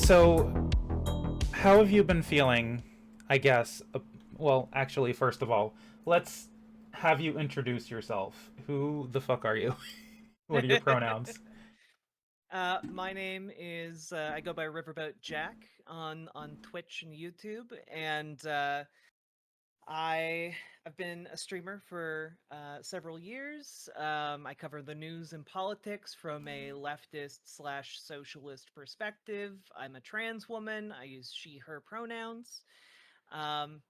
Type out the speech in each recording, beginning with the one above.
So, how have you been feeling? I guess. Well, actually, first of all, let's have you introduce yourself. Who the fuck are you? What are your pronouns? My name is I go by Riverboat Jack on Twitch and YouTube, and I have been a streamer for several years. I cover the news and politics from a leftist slash socialist perspective. I'm a trans woman. I use she/her pronouns. Um,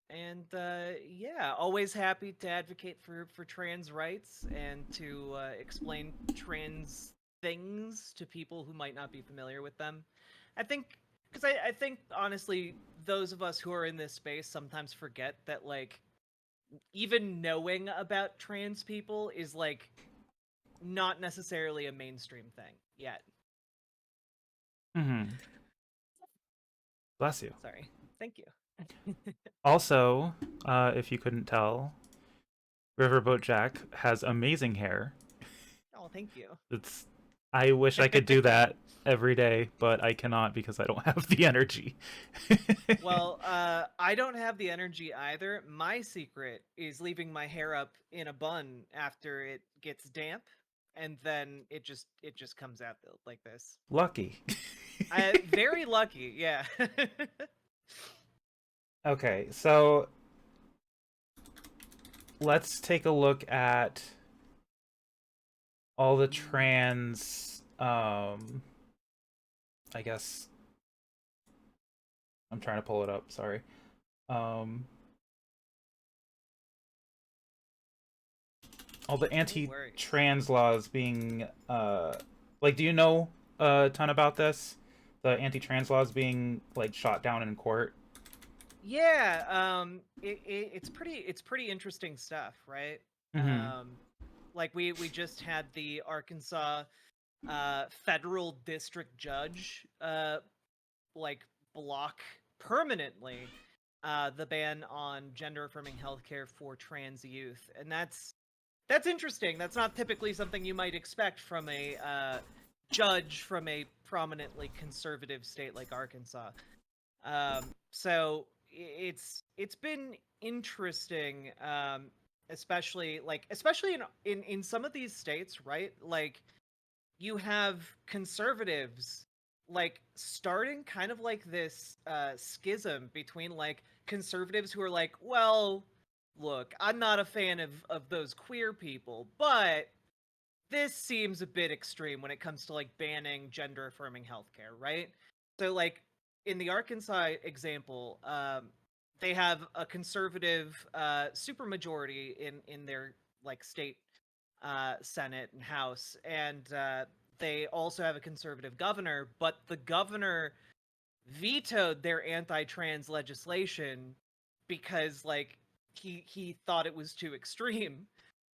and yeah, always happy to advocate for trans rights and to explain trans things to people who might not be familiar with them. I think because I think honestly, those of us who are in this space sometimes forget that like even knowing about trans people is like not necessarily a mainstream thing yet. Hmm. Bless you. Sorry. Thank you. Also, if you couldn't tell, Riverboat Jack has amazing hair. Oh, thank you. It's. I wish I could do that every day, but I cannot because I don't have the energy. Well, I don't have the energy either. My secret is leaving my hair up in a bun after it gets damp, and then it just comes out like this. Lucky. I very lucky, yeah. Okay, so let's take a look at all the trans I guess I'm trying to pull it up, sorry. Um all the No worries. anti-trans laws being like, do you know a ton about this? The anti-trans laws being like shot down in court? Yeah, it's pretty interesting stuff, right? Mhm. Um, like we just had the Arkansas federal district judge like block permanently the ban on gender affirming healthcare for trans youth, and that's interesting. That's not typically something you might expect from a judge from a prominently conservative state like Arkansas. So it's been interesting, especially in some of these states, right? Like you have conservatives like starting kind of like this schism between like conservatives who are like, well, look, I'm not a fan of those queer people, but this seems a bit extreme when it comes to like banning gender affirming healthcare, right? So like in the Arkansas example, they have a conservative supermajority in their like state Senate and House, and they also have a conservative governor, but the governor vetoed their anti-trans legislation because like he thought it was too extreme,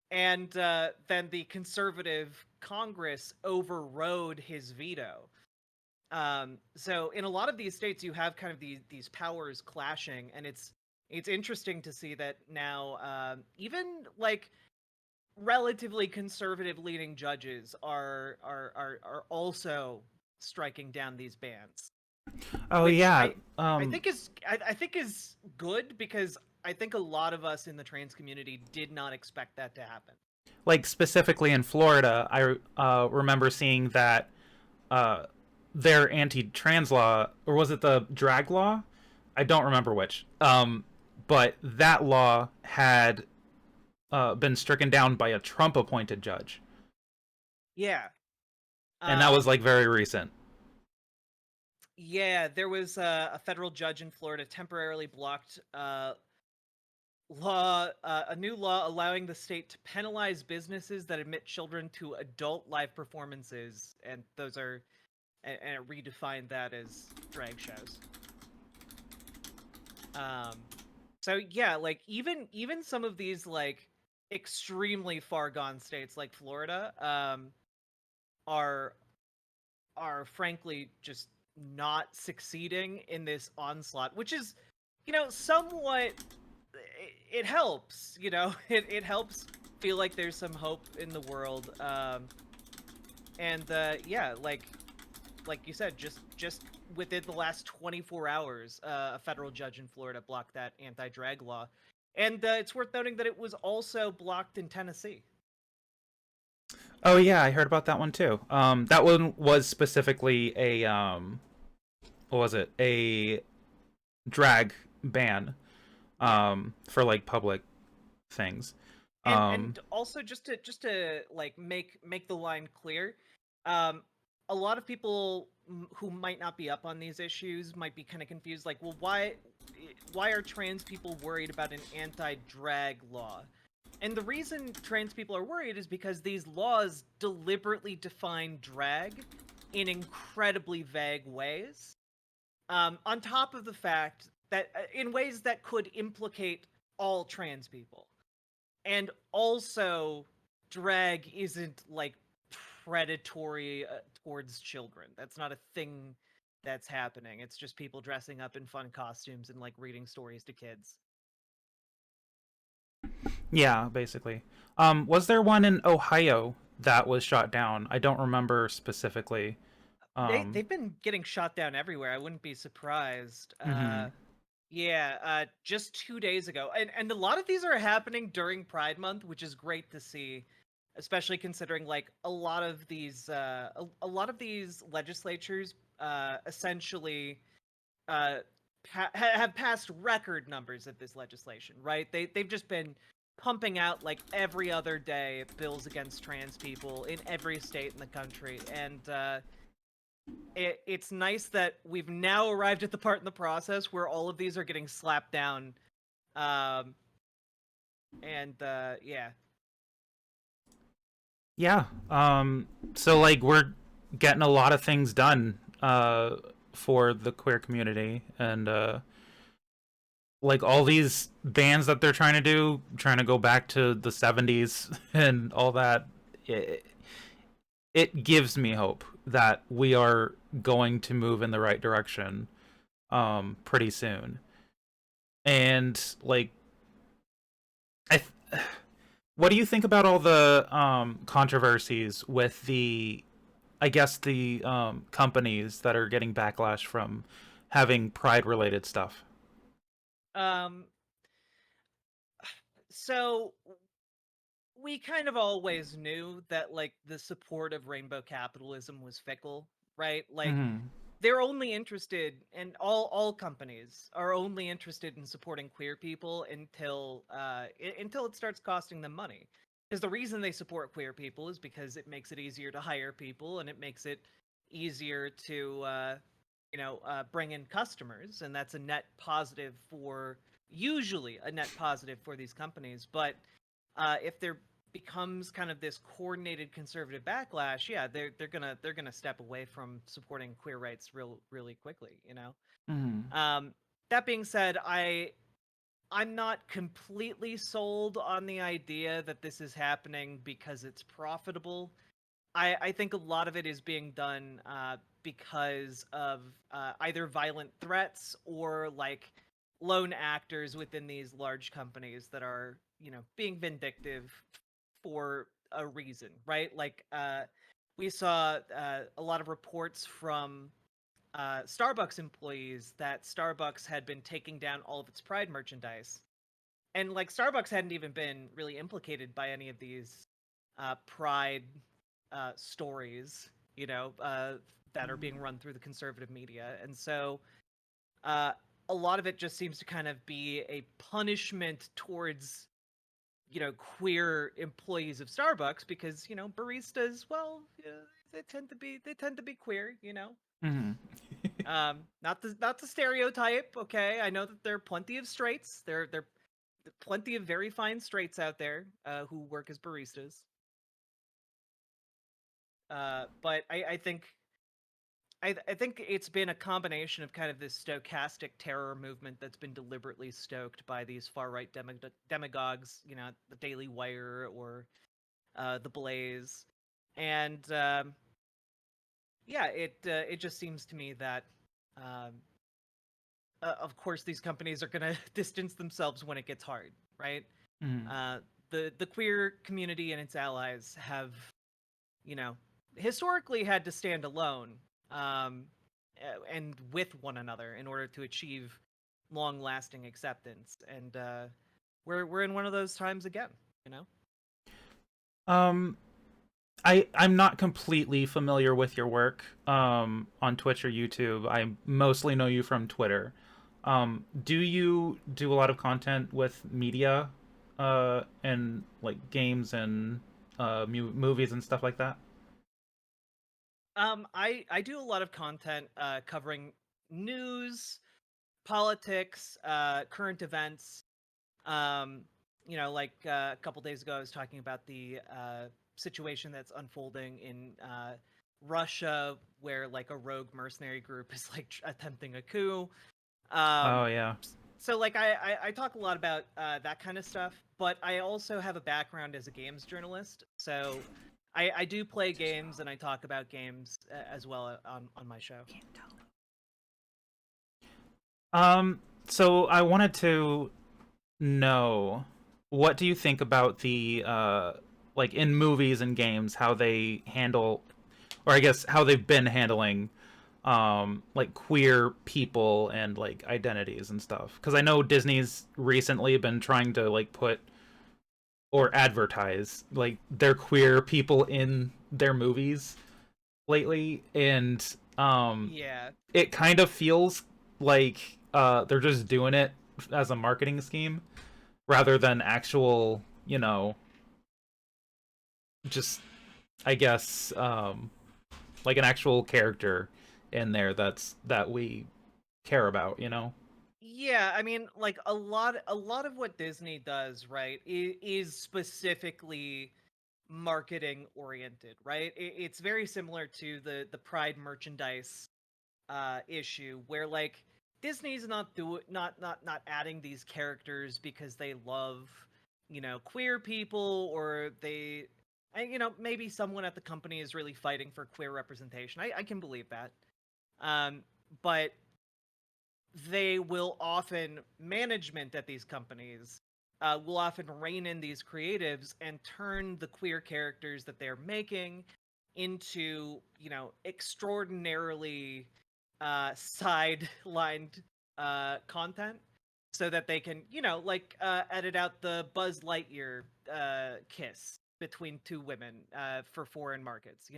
and then the conservative Congress overrode his veto. So in a lot of these states, you have kind of these powers clashing, and it's interesting to see that now even like relatively conservative leaning judges are also striking down these bans, Oh which yeah. I think is good because I think a lot of us in the trans community did not expect that to happen. Like specifically in Florida, I remember seeing that uh, their anti-trans law, or was it the drag law? I don't remember which. But that law had been stricken down by a Trump-appointed judge, Yeah. and that was Um, like very recent. yeah, there was a federal judge in Florida temporarily blocked a new law allowing the state to penalize businesses that admit children to adult live performances, and those are and it redefined that as drag shows. Um, so yeah, like even some of these like extremely far gone states like Florida are frankly just not succeeding in this onslaught, which is, somewhat it helps, it helps feel like there's some hope in the world. And yeah, like like you said, just within the last 24 hours, a federal judge in Florida blocked that anti-drag law, and it's worth noting that it was also blocked in Tennessee. Oh yeah, I heard about that one too. That one was specifically a what was it? A drag ban for like public things. And also just to like make the line clear, um a lot of people who might not be up on these issues might be kind of confused, like, well, why are trans people worried about an anti-drag law? And the reason trans people are worried is because these laws deliberately define drag in incredibly vague ways, on top of the fact that in ways that could implicate all trans people. And also, drag isn't like predatory towards children. That's not a thing that's happening. It's just people dressing up in fun costumes and like reading stories to kids. Yeah, basically. Was there one in Ohio that was shot down? I don't remember specifically. Um, They've been getting shot down everywhere. I wouldn't be surprised. mhm. Yeah, just 2 days ago, and a lot of these are happening during Pride Month, which is great to see, especially considering like a lot of these legislatures essentially have passed record numbers of this legislation, right? They've just been pumping out like every other day bills against trans people in every state in the country, and it's nice that we've now arrived at the part in the process where all of these are getting slapped down. Um, and yeah. Yeah. So like we're getting a lot of things done for the queer community, and like all these bands that they're trying to do, trying to go back to the 70s and all that. It, it gives me hope that we are going to move in the right direction pretty soon. And like I what do you think about all the controversies with the I guess the companies that are getting backlash from having pride related stuff? Um, so we kind of always knew that like the support of rainbow capitalism was fickle, right? Like Mhm. they're only interested, and all companies are only interested in supporting queer people until it starts costing them money. Because the reason they support queer people is because it makes it easier to hire people, and it makes it easier to bring in customers, and that's a net positive for usually a net positive for these companies. But if there becomes kind of this coordinated conservative backlash, yeah, they're gonna step away from supporting queer rights really quickly, you know. Mhm. That being said, I'm not completely sold on the idea that this is happening because it's profitable. I think a lot of it is being done because of either violent threats or like lone actors within these large companies that are, being vindictive for a reason, right? Like we saw a lot of reports from Starbucks employees that Starbucks had been taking down all of its Pride merchandise, and like Starbucks hadn't even been really implicated by any of these Pride stories, that are being run through the conservative media, and so uh, a lot of it just seems to kind of be a punishment towards queer employees of Starbucks because baristas, well, they tend to be queer, Mhm. not the stereotype. Okay, I know that there are plenty of straights. There plenty of very fine straights out there who work as baristas. But I think it's been a combination of kind of this stochastic terror movement that's been deliberately stoked by these far right demagogues, the Daily Wire or the Blaze, and yeah, it just seems to me that um, of course these companies are going to distance themselves when it gets hard, right? Mhm. Uh, the queer community and its allies have, you know, historically had to stand alone and with one another in order to achieve long-lasting acceptance. And we're in one of those times again, you know. Um, I'm not completely familiar with your work on Twitch or YouTube. I mostly know you from Twitter. Do you do a lot of content with media and like games and movies and stuff like that? I do a lot of content covering news, politics, current events. Um, like a couple days ago, I was talking about the situation that's unfolding in Russia, where like a rogue mercenary group is like attempting a coup. Oh Um, yeah. so like I talk a lot about that kind of stuff, but I also have a background as a games journalist. So I do play games and I talk about games as well on my show. So I wanted to know, what do you think about the like in movies and games, how they handle, or I guess how they've been handling like queer people and like identities and stuff? Because I know Disney's recently been trying to like put or advertise like their queer people in their movies lately, and Yeah. it kind of feels like they're just doing it as a marketing scheme rather than actual, just, I guess, like an actual character in there that we care about, you know? Yeah, I mean, like a lot of what Disney does, right, is specifically marketing oriented, right? It's very similar to the Pride merchandise issue where like Disney's not adding these characters because they love, queer people or they and maybe someone at the company is really fighting for queer representation. I can believe that. Um but they will often management at these companies will often rein in these creatives and turn the queer characters that they're making into extraordinarily sidelined content so that they can like edit out the Buzz Lightyear kiss between two women for foreign markets,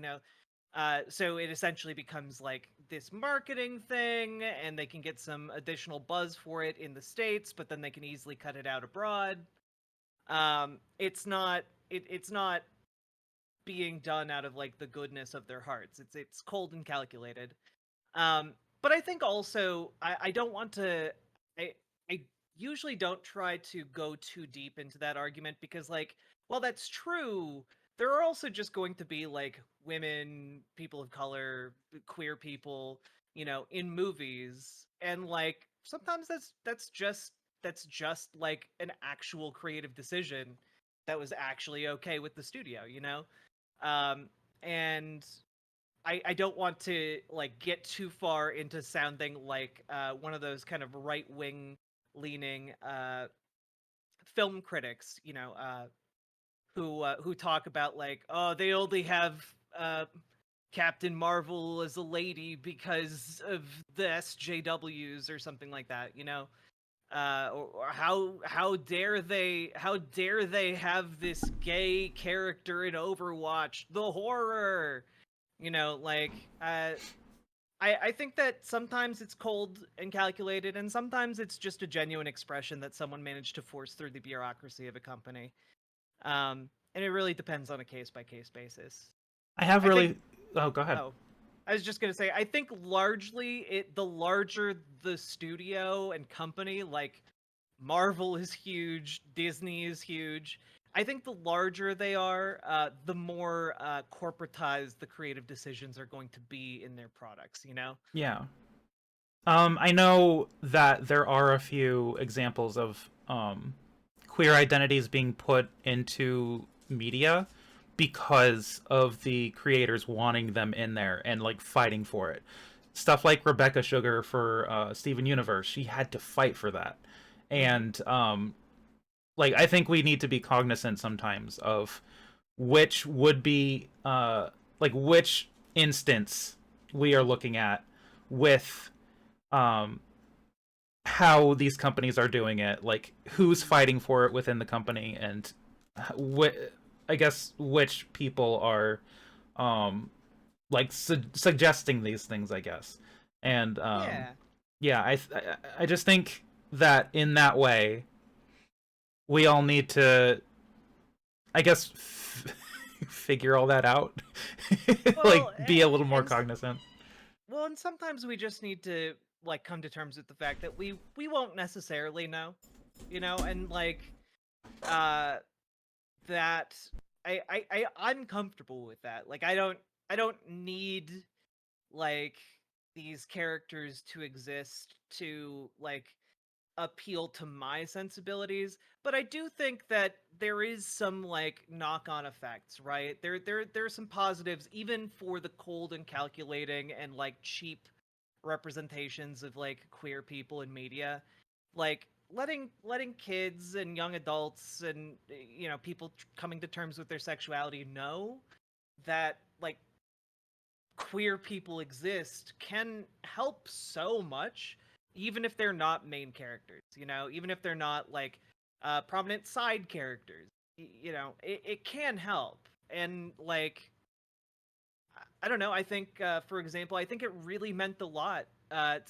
so it essentially becomes like this marketing thing, and they can get some additional buzz for it in the States, but then they can easily cut it out abroad. It's not being done out of like the goodness of their hearts. It's cold and calculated. But I think also I don't want to I I usually don't try to go too deep into that argument because like while that's true, there are also just going to be like women, people of color, queer people, in movies, and like sometimes that's just like an actual creative decision that was actually okay with the studio, um and I don't want to like get too far into sounding like one of those kind of right wing leaning film critics, who talk about like, oh, they only have Captain Marvel as a lady because of the SJWs or something like that, or how dare they have this gay character in Overwatch, the horror, like I think that sometimes it's cold and calculated, and sometimes it's just a genuine expression that someone managed to force through the bureaucracy of a company. And it really depends on a case by case basis. I have I think. really. Oh, go ahead. Oh, I was just gonna say. I think largely, the larger the studio and company, like Marvel is huge, Disney is huge. I think the larger they are, the more corporatized the creative decisions are going to be in their products. Yeah. I know that there are a few examples of queer identities being put into media because of the creators wanting them in there and like fighting for it. Stuff like Rebecca Sugar for Steven Universe, she had to fight for that. Hmm. And like I think we need to be cognizant sometimes of which would be like which instance we are looking at with um, how these companies are doing it, like who's Mhm. fighting for it within the company, and wh- I guess which people are um, like suggesting these things, I guess. And Yeah. yeah, I just think that in that way, we all need to, I guess, figure all that out, like Well, be a little more and cognizant. well, and sometimes we just need to like come to terms with the fact that we won't necessarily know, and like uh that I'm comfortable with that. Like I don't need like these characters to exist to like appeal to my sensibilities, but I do think that there is some like knock-on effects, right? There are some positives even for the cold and calculating and like cheap representations of like queer people in media. Like letting kids and young adults and people coming to terms with their sexuality know that like queer people exist can help so much, even if they're not main characters, even if they're not like prominent side characters. It can help. And like I don't know, I think for example, I think it really meant a lot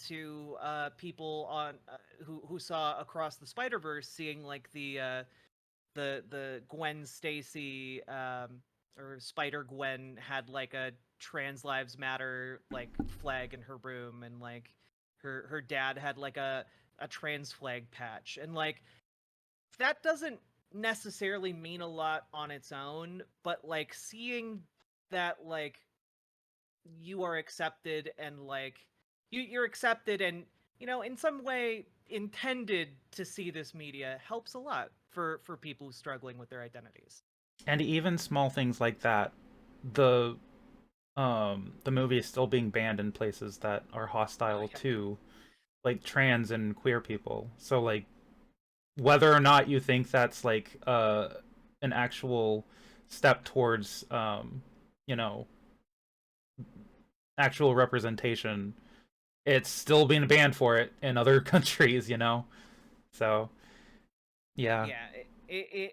to people on who saw Across the Spider-Verse, seeing like the Gwen Stacy or Spider Gwen had like a trans lives matter like flag in her room, and like her dad had like a trans flag patch, and like that doesn't necessarily mean a lot on its own, but like seeing that like you are accepted, and like you're accepted, and in some way intended to see this media helps a lot for people struggling with their identities. And even small things like that, the the movie is still being banned in places that are Oh hostile yeah. to like trans and queer people. So like whether or not you think that's like an actual step towards you know actual representation, it's still being banned for it in other countries, you know. So yeah. Yeah,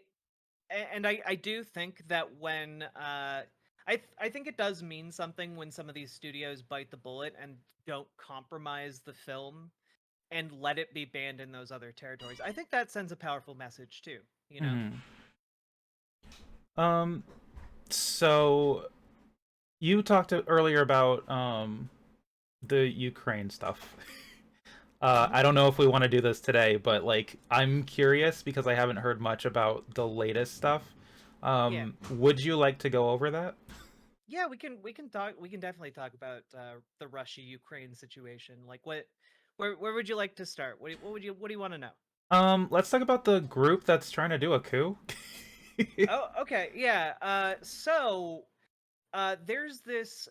and I do think that when I think it does mean something when some of these studios bite the bullet and don't compromise the film and let it be banned in those other territories. I think that sends a powerful message too, you know? Hmm. um so you talked earlier about the Ukraine stuff. Mhm. I don't know if we want to do this today, but like I'm curious because I haven't heard much about the latest stuff. Yeah. Would you like to go over that? Yeah, we can definitely talk about the Russia Ukraine situation. Like where would you like to start? What do you want to know? Let's talk about the group that's trying to do a coup. Oh, okay. Yeah. There's this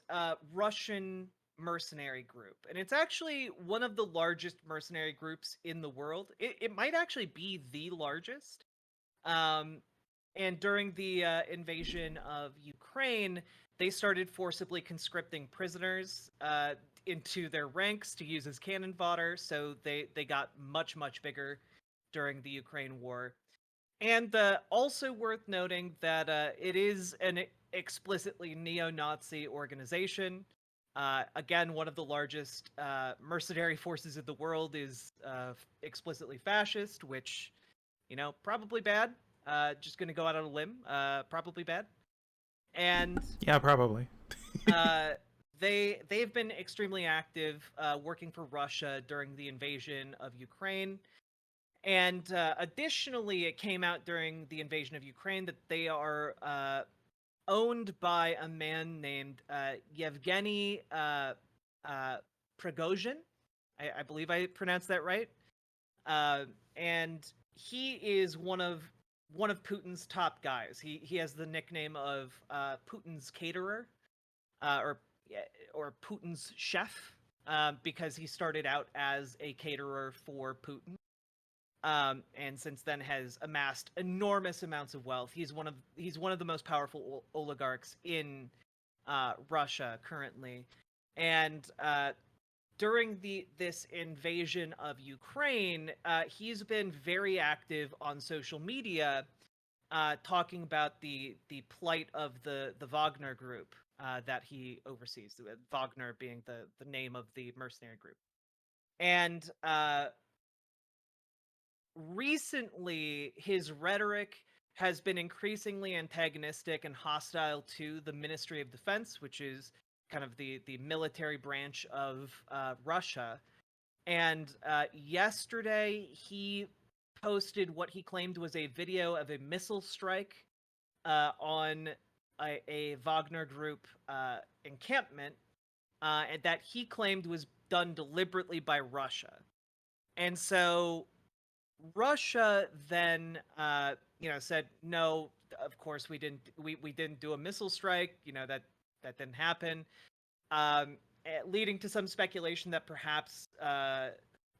Russian mercenary group, and it's actually one of the largest mercenary groups in the world. It might actually be the largest. Um, and during the invasion of Ukraine, they started forcibly conscripting prisoners into their ranks to use as cannon fodder. So they got much bigger during the Ukraine war. And also worth noting that it is an explicitly neo-Nazi organization. Again, one of the largest mercenary forces in the world is explicitly fascist, which, probably bad. Just going to go out on a limb. Probably bad. And Yeah, probably. uh, they've been extremely active working for Russia during the invasion of Ukraine. And additionally, it came out during the invasion of Ukraine that they are owned by a man named Yevgeny uh, Prigozhin. I believe I pronounced that right. Uh, and he is one of Putin's top guys. He has the nickname of Putin's caterer, or yeah, or Putin's chef, because he started out as a caterer for Putin, and since then has amassed enormous amounts of wealth. He's one of the most powerful oligarchs in Russia currently, And during this invasion of Ukraine, he's been very active on social media, talking about the plight of the Wagner group that he oversees. Wagner being the name of the mercenary group. And recently, his rhetoric has been increasingly antagonistic and hostile to the Ministry of Defense, which is kind of the military branch of Russia. And yesterday, he posted what he claimed was a video of a missile strike on a Wagner Group encampment, and that he claimed was done deliberately by Russia. And so Russia then, said, no, of course we didn't. We didn't do a missile strike. That didn't happen. Leading to some speculation that perhaps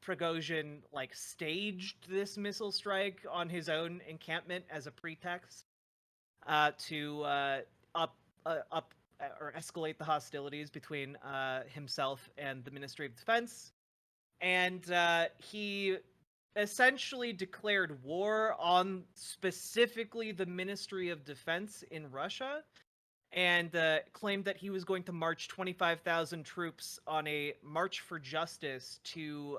Prigozhin staged this missile strike on his own encampment as a pretext to up or escalate the hostilities between himself and the Ministry of Defense. And he essentially declared war on specifically the Ministry of Defense in Russia, and claimed that he was going to march 25,000 troops on a march for justice to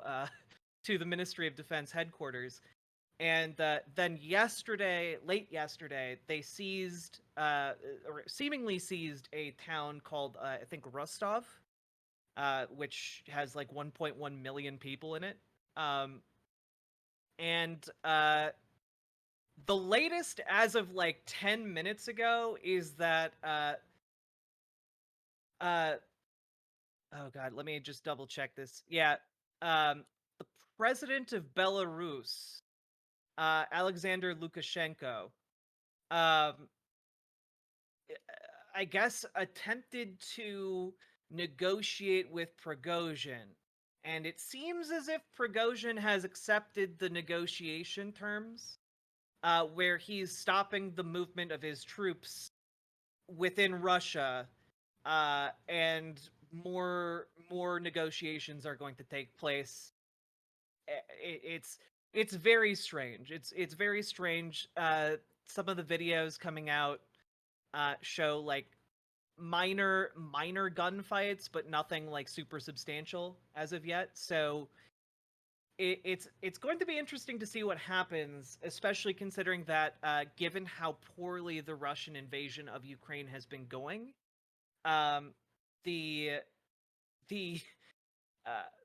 the Ministry of Defense headquarters. And then late yesterday, they seized, or seemingly seized, a town called, I think, Rostov, which has like 1.1 million people in it. And the latest, as of like 10 minutes ago, is that oh god, let me just double check this. Yeah, the president of Belarus, Alexander Lukashenko, I guess attempted to negotiate with Prigozhin, and it seems as if Prigozhin has accepted the negotiation terms, where he's stopping the movement of his troops within Russia, and more negotiations are going to take place. It's very strange. It's very strange. Some of the videos coming out show like minor gunfights, but nothing like super substantial as of yet. So it's going to be interesting to see what happens, especially considering that given how poorly the Russian invasion of Ukraine has been going, the the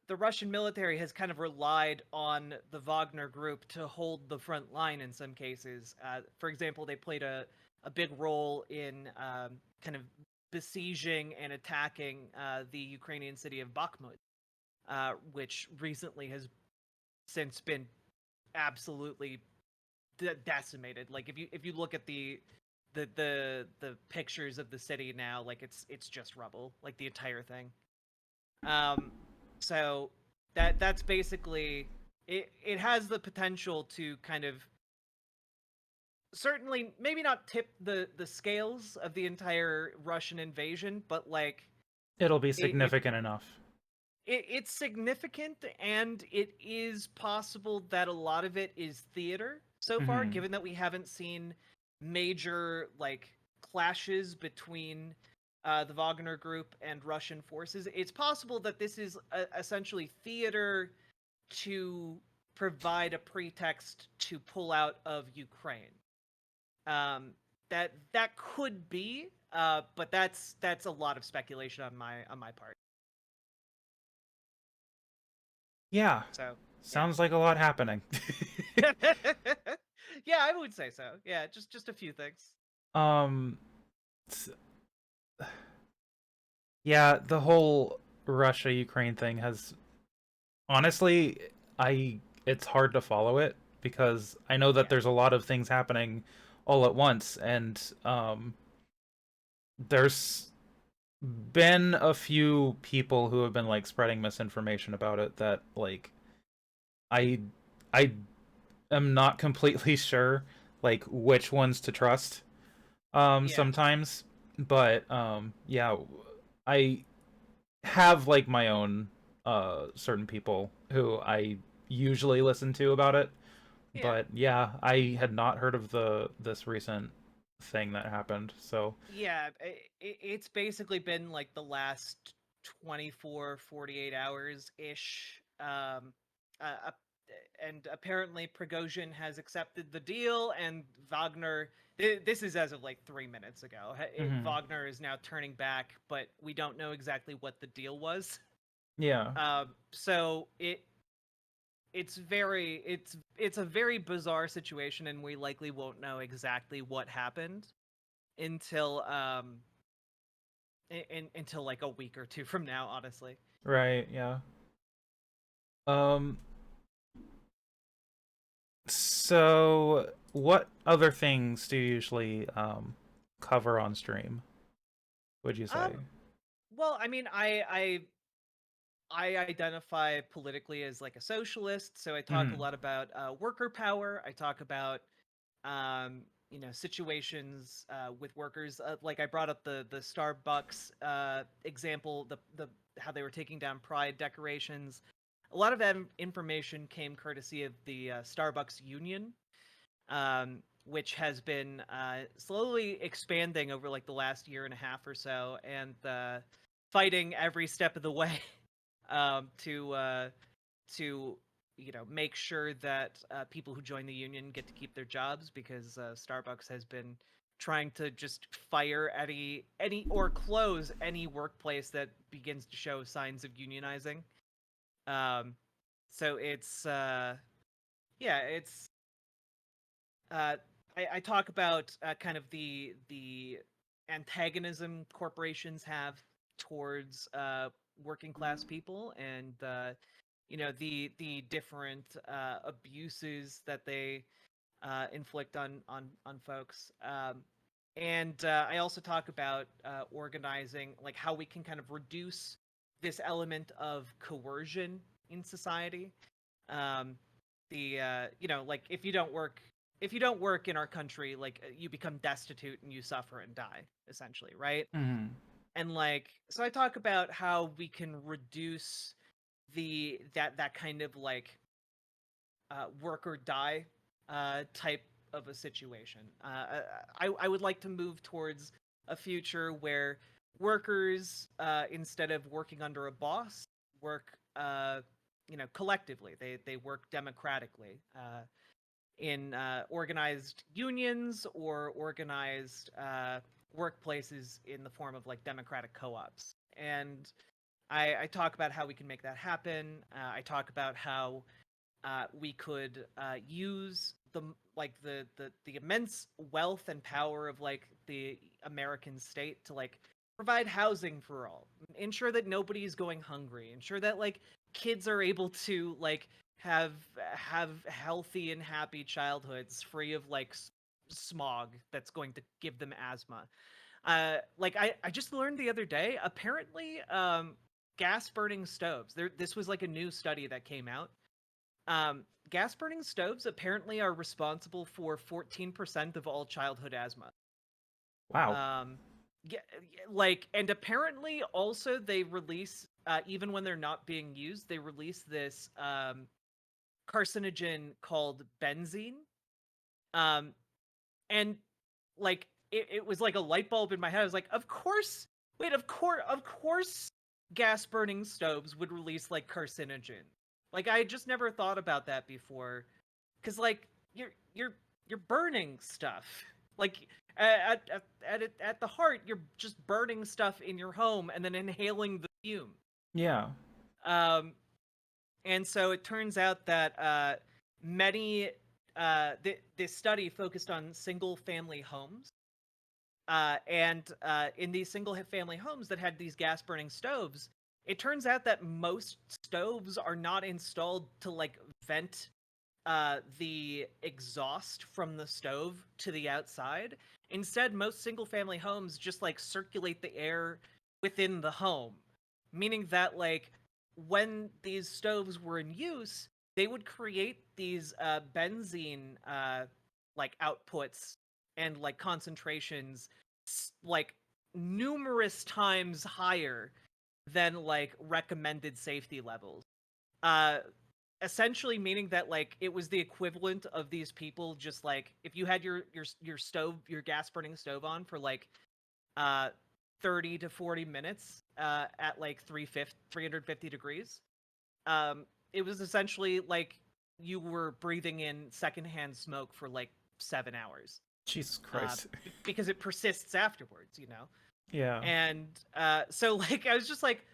the Russian military has kind of relied on the Wagner group to hold the front line in some cases. For example, they played a big role in kind of besieging and attacking the Ukrainian city of Bakhmut, which recently has since been absolutely decimated. Like if you look at the pictures of the city now, like it's just rubble, like the entire thing. So that's basically it. It has the potential to kind of certainly maybe not tip the scales of the entire Russian invasion, but like It'll be it significant enough. it's significant, and it is possible that a lot of it is theater so far, Mm-hmm. given that we haven't seen major like clashes between the Wagner group and Russian forces. It's possible that this is essentially theater to provide a pretext to pull out of Ukraine. That could be, but that's a lot of speculation on my part. Yeah, So yeah. sounds like a lot happening. Yeah, I would say so. Yeah, just a few things. um, yeah, the whole Russia Ukraine thing has honestly, I it's hard to follow it because I know that Yeah. there's a lot of things happening all at once, and there's been a few people who have been like spreading misinformation about it that like I I am not completely sure like which ones to trust Yeah. sometimes, but yeah, I have like my own certain people who I usually listen to about it. Yeah. But yeah, I had not heard of the this recent thing that happened. So, Yeah, it's basically been like the last 24, 48 hours ish. Uh, and apparently Prigozhin has accepted the deal, and Wagner. This is as of like 3 minutes ago. mhm. Wagner is now turning back, but we don't know exactly what the deal was. Yeah. So it's a very bizarre situation, and we likely won't know exactly what happened until until like a week or two from now, honestly. Right, yeah. Um so what other things do you usually cover on stream, would you say? Um, well, I mean, I identify politically as like a socialist, so I talk a Mhm. lot about worker power. I talk about situations with workers. Like I brought up the Starbucks example, the how they were taking down pride decorations. A lot of that information came courtesy of the Starbucks union, which has been slowly expanding over like the last year and a half or so, and fighting every step of the way to make sure that people who join the union get to keep their jobs, because Starbucks has been trying to just fire any or close any workplace that begins to show signs of unionizing. Um, so it's yeah, it's uh, I talk about kind of the antagonism corporations have towards working class people, and the different abuses that they inflict on folks. And I also talk about organizing, like how we can kind of reduce this element of coercion in society. Um, like if you don't work in our country, like you become destitute and you suffer and die, essentially, right? Mhm. And like, so I talk about how we can reduce that kind of like work or die type of a situation. I would like to move towards a future where workers, instead of working under a boss, work collectively. They work democratically in organized unions or organized workplaces in the form of like democratic co-ops. And I talk about how we can make that happen. I talk about how we could use the immense wealth and power of like the American state to like provide housing for all, ensure that nobody's going hungry, ensure that like kids are able to like have healthy and happy childhoods free of like smog that's going to give them asthma. Like I just learned the other day, apparently gas burning stoves, this was like a new study that came out. Gas burning stoves apparently are responsible for 14% of all childhood asthma. Wow. Um, yeah, like, and apparently also they release, even when they're not being used, they release this carcinogen called benzene. Um, and like, it was like a light bulb in my head. I was like, of course, wait, of course, gas burning stoves would release like carcinogen. Like, I just never thought about that before, because like you're burning stuff. Like at the heart, you're just burning stuff in your home and then inhaling the fume. Yeah. Um, and so it turns out that many this study focused on single family homes, and in these single family homes that had these gas burning stoves, it turns out that most stoves are not installed to like vent the exhaust from the stove to the outside. Instead, most single family homes just like circulate the air within the home, meaning that like when these stoves were in use, they would create these benzene like outputs and like concentrations like numerous times higher than like recommended safety levels. Uh, Essentially meaning that like it was the equivalent of these people just like if you had your stove, your gas burning stove on for like uh 30 to 40 minutes at like 350 degrees, it was essentially like you were breathing in secondhand smoke for like 7 hours, Jesus Christ. because it persists afterwards, you know. Yeah. And so like I was just like,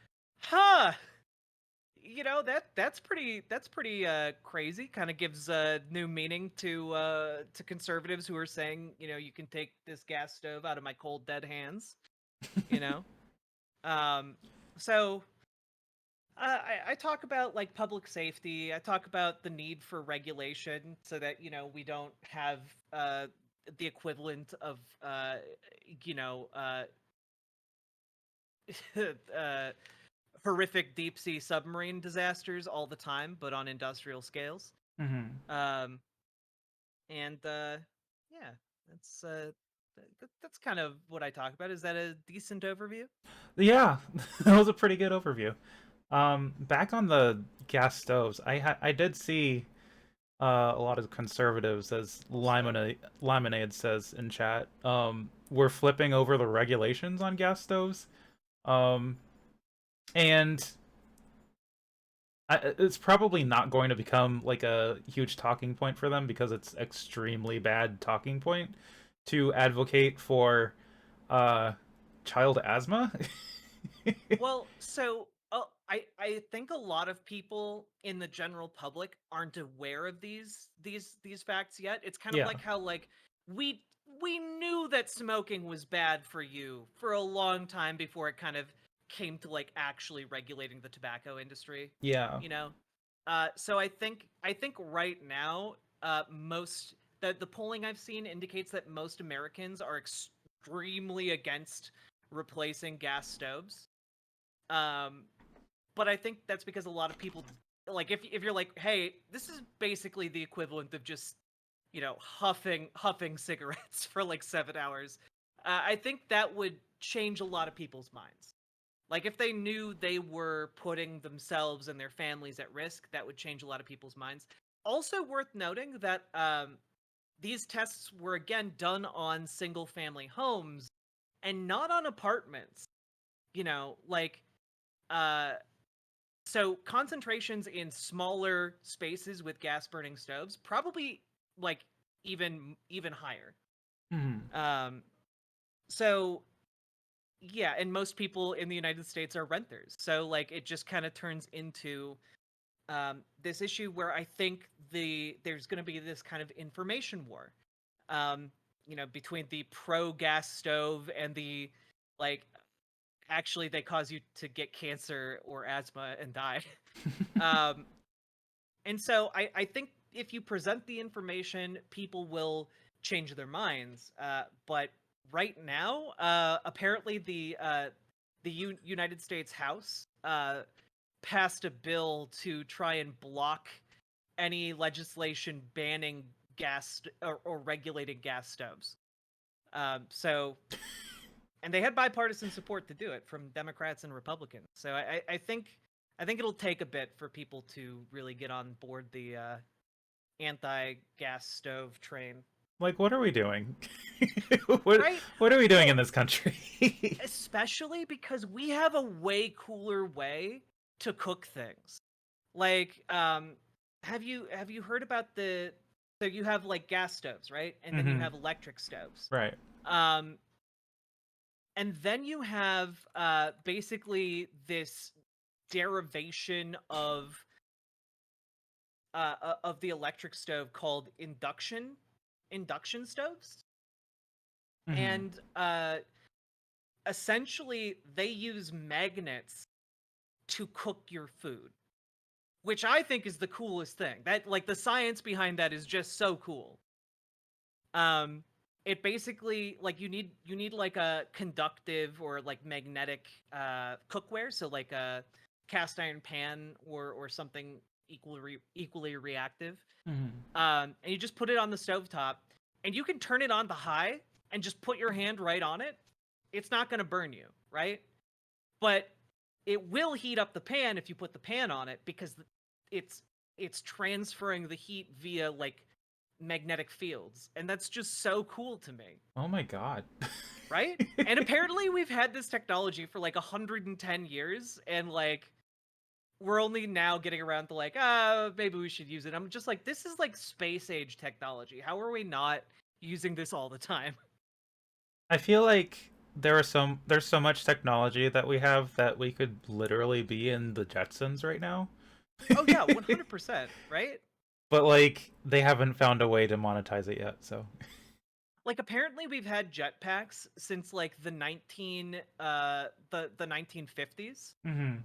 huh, you know, that's pretty crazy. Kind of gives new meaning to conservatives who are saying, you know, you can take this gas stove out of my cold dead hands, you know. um so I talk about like public safety. I talk about the need for regulation so that, you know, we don't have the equivalent of you know uh horrific deep sea submarine disasters all the time, but on industrial scales. Hmm. Um, and yeah, that's that's kind of what I talk about. Is that a decent overview? Yeah, that was a pretty good overview. Back on the gas stoves, I did see a lot of conservatives, as Full stove. Lemonade says in chat, were flipping over the regulations on gas stoves. Um, and it's probably not going to become like a huge talking point for them because it's extremely bad talking point to advocate for uh child asthma. Well, so I think a lot of people in the general public aren't aware of these facts yet. It's kind of Yeah. like how like we we knew that smoking was bad for you for a long time before it kind of came to like actually regulating the tobacco industry, Yeah. you know. So I think right now, most the polling I've seen indicates that most Americans are extremely against replacing gas stoves. um but I think that's because a lot of people, like, if you're like, hey, this is basically the equivalent of just, you know, huffing cigarettes for like 7 hours. I think that would change a lot of people's minds. Like if they knew they were putting themselves and their families at risk, that would change a lot of people's minds. Also worth noting that these tests were again done on single family homes and not on apartments. You know, like uh so concentrations in smaller spaces with gas burning stoves probably like even higher. Hmm. um so yeah, and most people in the United States are renters, so like it just kind of turns into this issue where I think there's going to be this kind of information war, um you know, between the pro gas stove and the like actually they cause you to get cancer or asthma and die. um And so I think if you present the information, people will change their minds. But right now, apparently the United States House passed a bill to try and block any legislation banning or regulating gas stoves. So, and they had bipartisan support to do it from Democrats and Republicans. So I think it'll take a bit for people to really get on board the anti-gas stove train. Like, what are we doing? what Right? what are we doing in Well, this country? especially because we have a way cooler way to cook things. Like, have you heard about the so you have like gas stoves, right? And then you Hmm. have electric stoves. Right. Um, and then you have basically this derivation of the electric stove called induction stoves. Hmm. And essentially they use magnets to cook your food, which I think is the coolest thing. That like the science behind that is just so cool. um it basically like you need like a conductive or like magnetic cookware, so like a cast iron pan or something equally reactive. Hmm. And you just put it on the stovetop, and you can turn it on to high and just put your hand right on it. It's not going to burn you, right? But it will heat up the pan if you put the pan on it, because it's transferring the heat via like magnetic fields, and that's just so cool to me. Oh my god. Right? And apparently we've had this technology for like 110 years, and like we're only now getting around to like, maybe we should use it. I'm just like, this is like space age technology. How are we not using this all the time? I feel like there's so much technology that we have that we could literally be in the Jetsons right now. Oh yeah, 100%, right? But like they haven't found a way to monetize it yet, so Like apparently we've had jetpacks since like the 1950s. Mhm.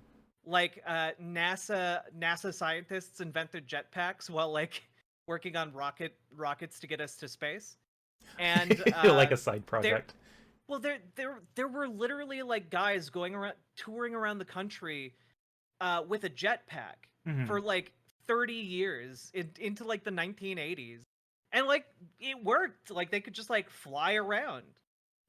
Like NASA scientists invented jetpacks while like working on rockets to get us to space. And like a side there project. well there were literally like guys going around touring around the country with a jetpack Mhm. for like 30 years into like the 1980s. And like it worked. Like they could just like fly around.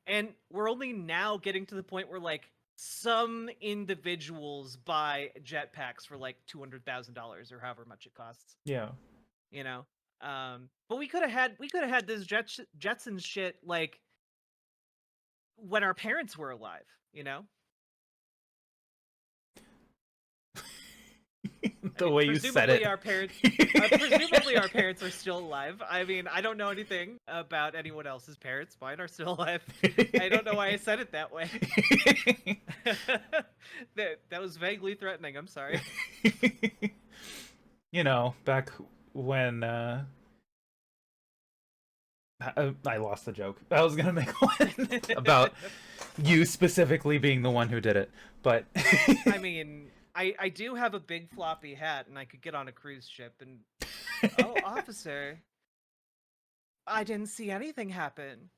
And we're only now getting to the point where like some individuals buy jetpacks for like $200,000 or however much it costs, Yeah. you know. But we could have had this Jetsons shit like when our parents were alive, you know. I The mean, way you said it. presumably our parents are still alive. I mean, I don't know anything about anyone else's parents. Mine are still alive. I don't know why I said it that way. That was vaguely threatening. I'm sorry. You know, back when I lost the joke. I was gonna make one about you specifically being the one who did it, but I mean, I do have a big floppy hat, and I could get on a cruise ship and oh, officer, I didn't see anything happen.